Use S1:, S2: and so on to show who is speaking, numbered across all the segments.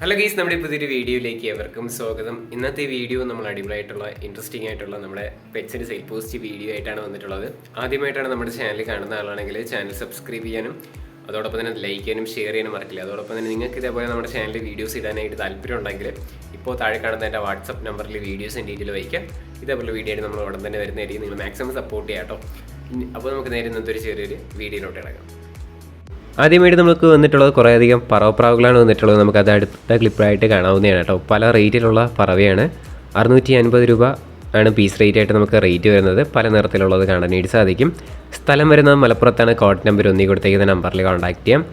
S1: Hello guys, നമ്മുടെ പുതിയൊരു വീഡിയോയിലേക്ക് ഏവർക്കും സ്വാഗതം. ഇന്നത്തെ വീഡിയോ നമ്മൾ അടിപൊളിയായിട്ടുള്ള ഇൻട്രസ്റ്റിംഗ് ആയിട്ടുള്ള നമ്മുടെ പെറ്റ്സിന് സെയിൽ പോസ്റ്റ് വീഡിയോ ആയിട്ടാണ് വന്നിട്ടുള്ളത്. ആദ്യമായിട്ടാണ് നമ്മുടെ ചാനൽ കാണുന്ന ആളാണെങ്കിൽ ചാനൽ സബ്സ്ക്രൈബ് ചെയ്യാനും അതോടൊപ്പം തന്നെ ലൈക്ക് ചെയ്യാനും ഷെയർ ചെയ്യാനും മറക്കില്ല. അതോടൊപ്പം തന്നെ നിങ്ങൾക്ക് ഇതേപോലെ നമ്മുടെ ചാനലിൽ വീഡിയോസ് ഇടാനായിട്ട് താല്പര്യം ഉണ്ടെങ്കിൽ ഇപ്പോൾ താഴെ കാണുന്ന എൻ്റെ വാട്സപ്പ് നമ്പറിൽ വീഡിയോസ് ഡീറ്റെയിൽ വയ്ക്കാം. ഇതേപോലെ വീഡിയോ ആയിട്ട് നമ്മൾ ഉടൻ തന്നെ വരുന്നതായിരിക്കും. നിങ്ങൾ മാക്സിമം സപ്പോർട്ട് ചെയ്യാം കേട്ടോ. അപ്പോൾ നമുക്ക് നേരെ ഇന്നത്തെ ഒരു ചെറിയൊരു വീഡിയോയിലോട്ട് ഇടക്കാം. ആദ്യമായിട്ട് നമുക്ക് വന്നിട്ടുള്ളത് കുറേയധികം പറവപ്രാവുകളാണ് വന്നിട്ടുള്ളത്. നമുക്കത് അടുത്ത ക്ലിപ്പായിട്ട് കാണാവുന്നതാണ് കേട്ടോ. പല റേറ്റിലുള്ള പറവയാണ്. 650 രൂപ ആണ് പീസ് റേറ്റ് ആയിട്ട് നമുക്ക് റേറ്റ് വരുന്നത്. പല നിറത്തിലുള്ളത് കാണാനായിട്ട് സാധിക്കും. സ്ഥലം വരുന്നത് മലപ്പുറത്താണ്. കോഡ് നമ്പർ 1 കൊടുത്തേക്കുന്ന നമ്പറിൽ കോൺടാക്ട് ചെയ്യാം.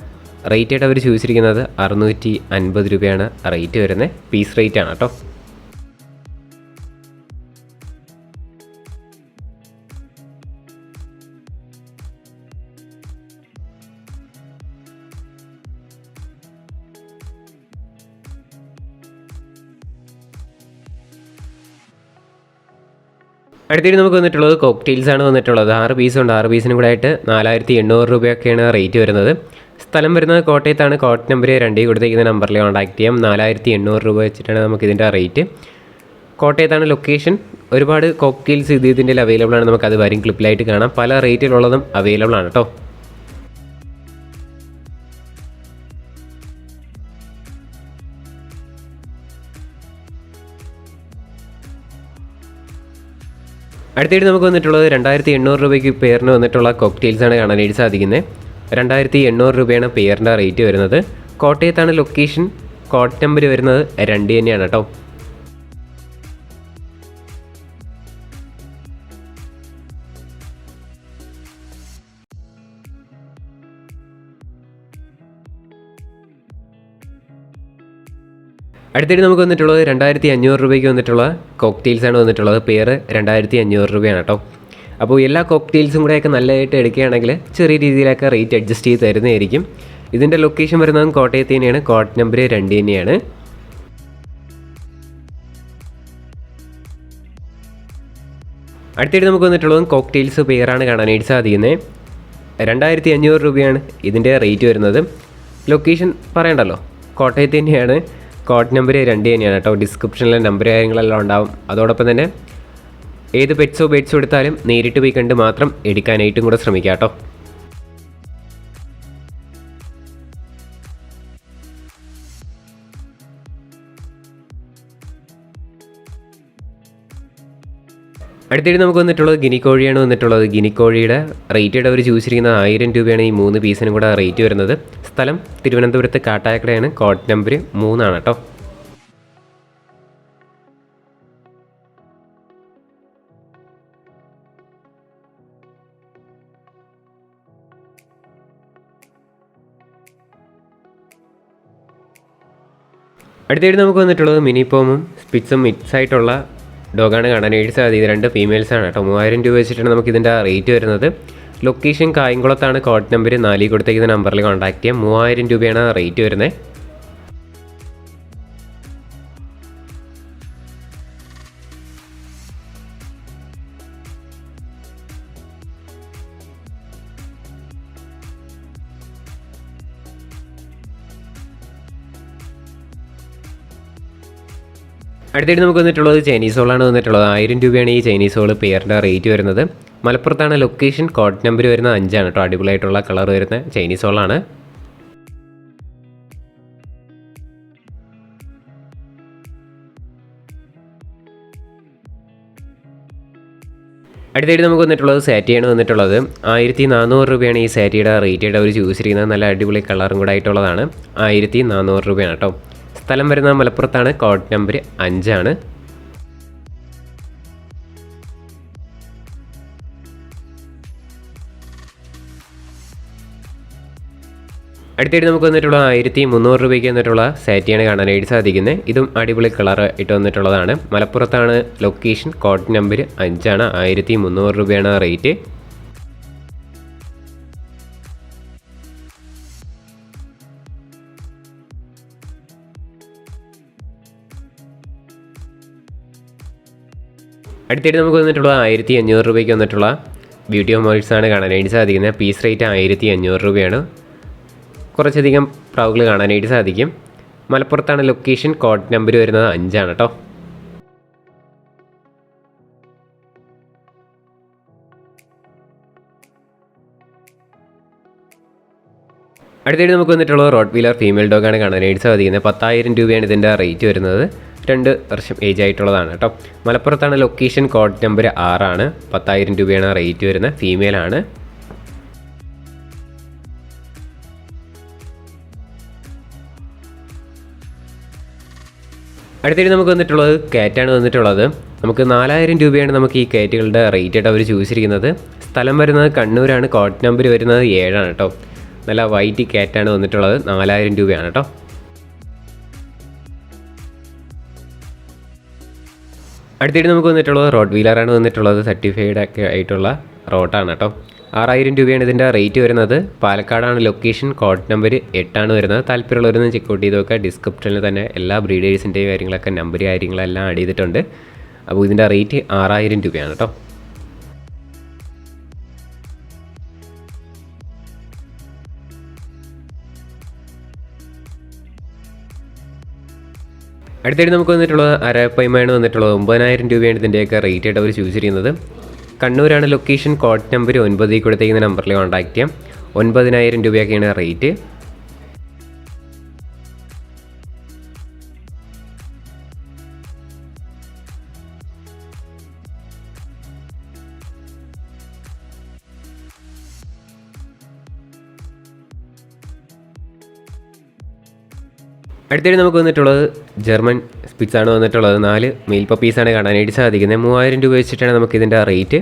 S1: റേറ്റ് ആയിട്ട് അവർ ചോദിച്ചിരിക്കുന്നത് 650 രൂപയാണ് റേറ്റ് വരുന്നത്. പീസ് റേറ്റ് ആണ് കേട്ടോ. അടുത്തിട്ട് നമുക്ക് വന്നിട്ടുള്ളത് കോക്ടെയിൽസ് ആണ് വന്നിട്ടുള്ളത്. 6 പീസുണ്ട്. 6 പീസിനും കൂടെ ആയിട്ട് 4800 രൂപയൊക്കെയാണ് റേറ്റ് വരുന്നത്. സ്ഥലം വരുന്നത് കോട്ടയത്താണ്. കോഡ് നമ്പർ 2 കൊടുത്തേക്കുന്ന നമ്പറിൽ കോൺടാക്ട് ചെയ്യാം. 4800 രൂപ വെച്ചിട്ടാണ് നമുക്കിതിൻ്റെ റേറ്റ്. കോട്ടയത്താണ് ലൊക്കേഷൻ. ഒരുപാട് കോക്ടെയിൽസ് ഇതിൻ്റെ അവൈലബിൾ ആണ്. നമുക്കത് വരും ക്ലിപ്പിലായിട്ട് കാണാം. പല റേറ്റിലുള്ളതും അവൈലബിൾ ആണ് കേട്ടോ. അടുത്തായിട്ട് നമുക്ക് വന്നിട്ടുള്ളത് 2800 രൂപയ്ക്ക് പെയറിന് വന്നിട്ടുള്ള കോക്ടെയിൽസാണ് കാണാനായിട്ട് സാധിക്കുന്നത്. 2800 രൂപയാണ് പെയറിൻ്റെ റേറ്റ് വരുന്നത്. കോട്ടയത്താണ് ലൊക്കേഷൻ. കോഡ് നമ്പർ വരുന്നത് 2 തന്നെയാണ് കേട്ടോ. അടുത്തിട്ട് നമുക്ക് വന്നിട്ടുള്ളത് 2500 രൂപയ്ക്ക് വന്നിട്ടുള്ള കോക്ടെയിൽസാണ് വന്നിട്ടുള്ളത്. പെയർ 2500 രൂപയാണ് കേട്ടോ. അപ്പോൾ എല്ലാ കോക്ടെയിൽസും കൂടെയൊക്കെ നല്ലതായിട്ട് എടുക്കുകയാണെങ്കിൽ ചെറിയ രീതിയിലൊക്കെ റേറ്റ് അഡ്ജസ്റ്റ് ചെയ്ത് തരുന്നതായിരിക്കും. ഇതിൻ്റെ ലൊക്കേഷൻ വരുന്നത് കോട്ടയത്ത് തന്നെയാണ്. കോഡ് നമ്പർ 2 തന്നെയാണ്. അടുത്തിട്ട് നമുക്ക് വന്നിട്ടുള്ളതും കോക്ടെയിൽസ് പെയറാണ് കാണാനായിട്ട് സാധിക്കുന്നത്. 2500 രൂപയാണ് ഇതിൻ്റെ റേറ്റ് വരുന്നത്. ലൊക്കേഷൻ പറയണ്ടല്ലോ, കോട്ടയത്ത് തന്നെയാണ്. കോഡ് നമ്പർ 2 തന്നെയാണ് കേട്ടോ. ഡിസ്ക്രിപ്ഷനിലെ നമ്പർ കാര്യങ്ങളെല്ലാം ഉണ്ടാവും. അതോടൊപ്പം തന്നെ ഏത് പെറ്റ്സോ എടുത്താലും നേരിട്ട് പോയി കണ്ട് മാത്രം എടുക്കാനായിട്ടും കൂടെ ശ്രമിക്കാം കേട്ടോ. അടുത്തിട്ട് നമുക്ക് വന്നിട്ടുള്ളത് ഗിനിക്കോഴിയാണ് വന്നിട്ടുള്ളത്. ഗിനിക്കോഴിയുടെ റേറ്റ് അവർ ചോദിച്ചിരിക്കുന്നത് 1000 രൂപയാണ് ഈ 3 പീസിനും കൂടെ റേറ്റ് വരുന്നത്. സ്ഥലം തിരുവനന്തപുരത്ത് കാട്ടായക്കടയാണ്. കോഡ് നമ്പർ 3 ആണ് കേട്ടോ. അടുത്തായിട്ട് നമുക്ക് വന്നിട്ടുള്ളത് മിനിപ്പോമും സ്പിറ്റ്സും മിക്സ് ആയിട്ടുള്ള ഡോഗാണ് കാണാനായിട്ട് സാധിക്കുന്നത്. 2 ഫീമെയിൽസാണ് കേട്ടോ. 3000 രൂപ വെച്ചിട്ടാണ് നമുക്കിതിൻ്റെ റേറ്റ് വരുന്നത്. ലൊക്കേഷൻ കായംകുളത്താണ്. കോഡ് നമ്പർ 4 കൊടുത്തേക്കുന്ന നമ്പറിൽ കോൺടാക്ട് ചെയ്യാം. 3000 രൂപയാണ് റേറ്റ് വരുന്നത്. അടുത്തായിട്ട് നമുക്ക് വന്നിട്ടുള്ളത് ചൈനീസ് ഹോളാണ് വന്നിട്ടുള്ളത്. 1000 രൂപയാണ് ഈ ചൈനീസ് ഹോൾ പെയറിൻ്റെ റേറ്റ് വരുന്നത്. മലപ്പുറത്താണ് ലൊക്കേഷൻ. കോഡ് നമ്പർ വരുന്നത് 5 ആണ് കേട്ടോ. അടിപൊളിയായിട്ടുള്ള കളർ വരുന്ന ചൈനീസ് ഹോളാണ്. അടുത്തായിട്ട് നമുക്ക് വന്നിട്ടുള്ളത് സാറ്റിയാണ് വന്നിട്ടുള്ളത്. 1400 രൂപയാണ് ഈ സാറ്റിയുടെ റേറ്റ് ആയിട്ട് അവർ ചോദിച്ചിരിക്കുന്നത്. നല്ല അടിപൊളി കളറും കൂടെ ആയിട്ടുള്ളതാണ്. 1400 രൂപയാണ് കേട്ടോ. സ്ഥലം വരുന്നത് മലപ്പുറത്താണ്. കോഡ് നമ്പർ 5 ആണ്. അടുത്തായിട്ട് നമുക്ക് വന്നിട്ടുള്ള 1300 രൂപയ്ക്ക് വന്നിട്ടുള്ള സാറ്റിയാണ് കാണാനായിട്ട് സാധിക്കുന്നത്. ഇതും അടിപൊളി കളർ ഇട്ട് വന്നിട്ടുള്ളതാണ്. മലപ്പുറത്താണ് ലൊക്കേഷൻ. കോഡ് നമ്പർ 5 ആണ്. 1300 രൂപയാണ് റേറ്റ്. അടുത്തായിട്ട് നമുക്ക് വന്നിട്ടുള്ളത് 1500 രൂപയ്ക്ക് വന്നിട്ടുള്ള ബ്യൂട്ടി ഓഫ് മോൾസാണ് കാണാനായിട്ട് സാധിക്കുന്നത്. പീസ് റേറ്റ് 1500 രൂപയാണ്. കുറച്ചധികം പ്രാവുകൾ കാണാനായിട്ട് സാധിക്കും. മലപ്പുറത്താണ് ലൊക്കേഷൻ. കോഡ് നമ്പർ വരുന്നത് 5 ആണ് കേട്ടോ. അടുത്തായിട്ട് നമുക്ക് വന്നിട്ടുള്ളത് റോഡ് വീലർ ഫീമെയിൽ ഡോഗാണ് കാണാനായിട്ട് സാധിക്കുന്നത്. 10,000 രൂപയാണ് ഇതിൻ്റെ റേറ്റ് വരുന്നത്. 2 വർഷം ഏജ് ആയിട്ടുള്ളതാണ് കേട്ടോ. മലപ്പുറത്താണ് ലൊക്കേഷൻ. കോഡ് നമ്പർ 6 ആണ്. 10,000 രൂപയാണ് റേറ്റ് വരുന്നത്. ഫീമെയിൽ ആണ്. അടുത്തായിട്ട് നമുക്ക് വന്നിട്ടുള്ളത് കാറ്റാണ് വന്നിട്ടുള്ളത്. നമുക്ക് 4,000 രൂപയാണ് നമുക്ക് ഈ കാറ്റുകളുടെ റേറ്റ് ആയിട്ട് അവർ ചോദിച്ചിരിക്കുന്നത്. സ്ഥലം വരുന്നത് കണ്ണൂരാണ്. കോഡ് നമ്പർ വരുന്നത് 7 ആണ് കേട്ടോ. നല്ല വൈറ്റ് കാറ്റാണ് വന്നിട്ടുള്ളത്. 4,000 രൂപയാണ് കേട്ടോ. അടുത്തായിട്ട് നമുക്ക് വന്നിട്ടുള്ളത് റോഡ് വീലറാണ് വന്നിട്ടുള്ളത്. സർട്ടിഫൈഡ് ഒക്കെ ആയിട്ടുള്ള റോട്ടാണ് കേട്ടോ. 6,000 രൂപയാണ് ഇതിൻ്റെ റേറ്റ് വരുന്നത്. പാലക്കാടാണ് ലൊക്കേഷൻ. കോഡ് നമ്പർ 8 ആണ് വരുന്നത്. താല്പര്യമുള്ളവരൊന്നും ചെക്കൗട്ട് ചെയ്ത് നോക്കുക. ഡിസ്ക്രിപ്ഷനിൽ തന്നെ എല്ലാ ബ്രീഡേഴ്സിൻ്റെയും കാര്യങ്ങളൊക്കെ നമ്പർ കാര്യങ്ങളെല്ലാം ആഡ് ചെയ്തിട്ടുണ്ട്. അപ്പോൾ ഇതിൻ്റെ റേറ്റ് 6,000 രൂപയാണ് കേട്ടോ. അടുത്തായിട്ട് നമുക്ക് വന്നിട്ടുള്ളത് അരപ്പൈമയാണ് വന്നിട്ടുള്ളത്. 9,000 രൂപയാണ് ഇതിൻ്റെയൊക്കെ റേറ്റ് ആയിട്ട് അവർ ചോദിച്ചിരിക്കുന്നത്. കണ്ണൂരാണ് ലൊക്കേഷൻ. കോഡ് നമ്പർ 9 കൊടുത്തേക്കുന്ന നമ്പറിൽ കോൺടാക്ട് ചെയ്യാം. 9,000 രൂപയൊക്കെയാണ് റേറ്റ്. അടുത്തായിട്ട് നമുക്ക് വന്നിട്ടുള്ളത് ജർമ്മൻ സ്പിറ്റ്സാണ് വന്നിട്ടുള്ളത്. 4 മെയിൽ പപ്പീസാണ് കാണാനായിട്ട് സാധിക്കുന്നത്. 3,000 രൂപ വെച്ചിട്ടാണ് നമുക്കിതിൻ്റെ റേറ്റ്.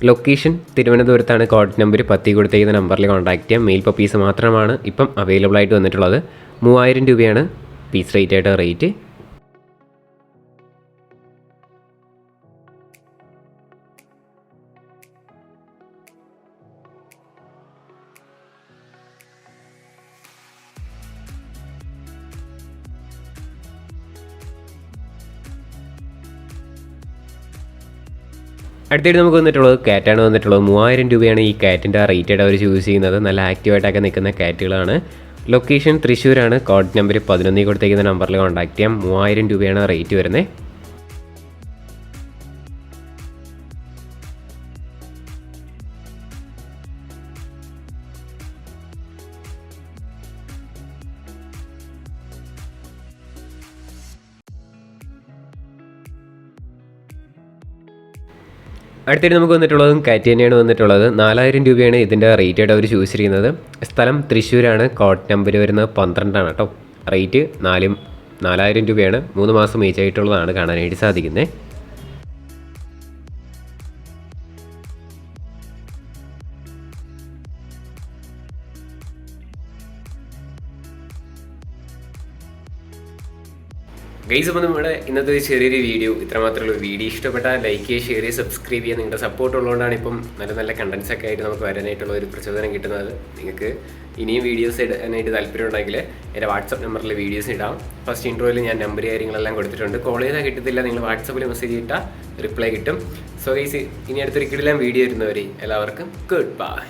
S1: ലൊക്കേഷൻ തിരുവനന്തപുരത്താണ്. കോഡ് നമ്പർ 10 കൊടുത്തേക്കുന്ന നമ്പറിൽ കോൺടാക്ട് ചെയ്യാം. മെയിൽ പപ്പീസ് മാത്രമാണ് ഇപ്പം അവൈലബിൾ ആയിട്ട് വന്നിട്ടുള്ളത്. 3,000 രൂപയാണ് പീസ് റേറ്റ് ആയിട്ട് റേറ്റ്. അടുത്തായിട്ട് നമുക്ക് വന്നിട്ടുള്ളത് കാറ്റാണ് വന്നിട്ടുള്ളത്. 3,000 രൂപയാണ് ഈ കാറ്റിൻ്റെ റേറ്റ് ആയിട്ട് അവർ ചൂസ് ചെയ്യുന്നത്. നല്ല ആക്റ്റീവായിട്ടൊക്കെ നിൽക്കുന്ന കാറ്റുകളാണ്. ലൊക്കേഷൻ തൃശ്ശൂരാണ്. കോഡ് നമ്പർ 11 കൊടുത്തേക്കുന്ന നമ്പറിൽ കോൺടാക്ട് ചെയ്യാം. 3,000 രൂപയാണ് റേറ്റ് വരുന്നത്. അടുത്തായിട്ട് നമുക്ക് വന്നിട്ടുള്ളതും കാറ്റ് തന്നെയാണ് വന്നിട്ടുള്ളത്. 4,000 രൂപയാണ് ഇതിൻ്റെ റേറ്റ് ആയിട്ട് അവർ ചൂസ് ചെയ്യുന്നത്. സ്ഥലം തൃശ്ശൂരാണ്. കോഡ് നമ്പർ വരുന്നത് 12 ആണ് കേട്ടോ. റേറ്റ് 4,000 രൂപയാണ്. 3 മാസം ഏജ് ആയിട്ടുള്ളതാണ് കാണാനായിട്ട് സാധിക്കുന്നത്. ഗൈസ്, അപ്പോൾ നമ്മുടെ ഇന്നത്തെ ഒരു ചെറിയൊരു വീഡിയോ ഇത്രമാത്രമുള്ള വീഡിയോ ഇഷ്ടപ്പെട്ടാൽ ലൈക്ക് ചെയ്യുക, ഷെയർ ചെയ്യുക, സബ്സ്ക്രൈബ് ചെയ്യുക. നിങ്ങളുടെ സപ്പോർട്ട് ഉള്ളതുകൊണ്ടാണ് ഇപ്പം നല്ല നല്ല കണ്ടൻസ് ഒക്കെ ആയിട്ട് നമുക്ക് വരാനായിട്ടുള്ള ഒരു പ്രചോദനം കിട്ടുന്നത്. നിങ്ങൾക്ക് ഇനിയും വീഡിയോസ് ഇടാനായിട്ട് താല്പര്യം ഉണ്ടെങ്കിൽ എൻ്റെ വാട്സപ്പ് നമ്പറിൽ വീഡിയോസ് ഇടാം. ഫസ്റ്റ് ഇൻട്രോയിൽ ഞാൻ നമ്പർ കാര്യങ്ങളെല്ലാം കൊടുത്തിട്ടുണ്ട്. കോൾ ചെയ്താൽ കിട്ടത്തില്ല, നിങ്ങൾ വാട്സപ്പിൽ മെസ്സേജ് ഇട്ടാൽ റിപ്ലൈ കിട്ടും. സോ ഗൈസ്, ഇനി അടുത്തൊരിക്കലെല്ലാം വീഡിയോ വരുന്നവരെ എല്ലാവർക്കും ഗുഡ് ബൈ.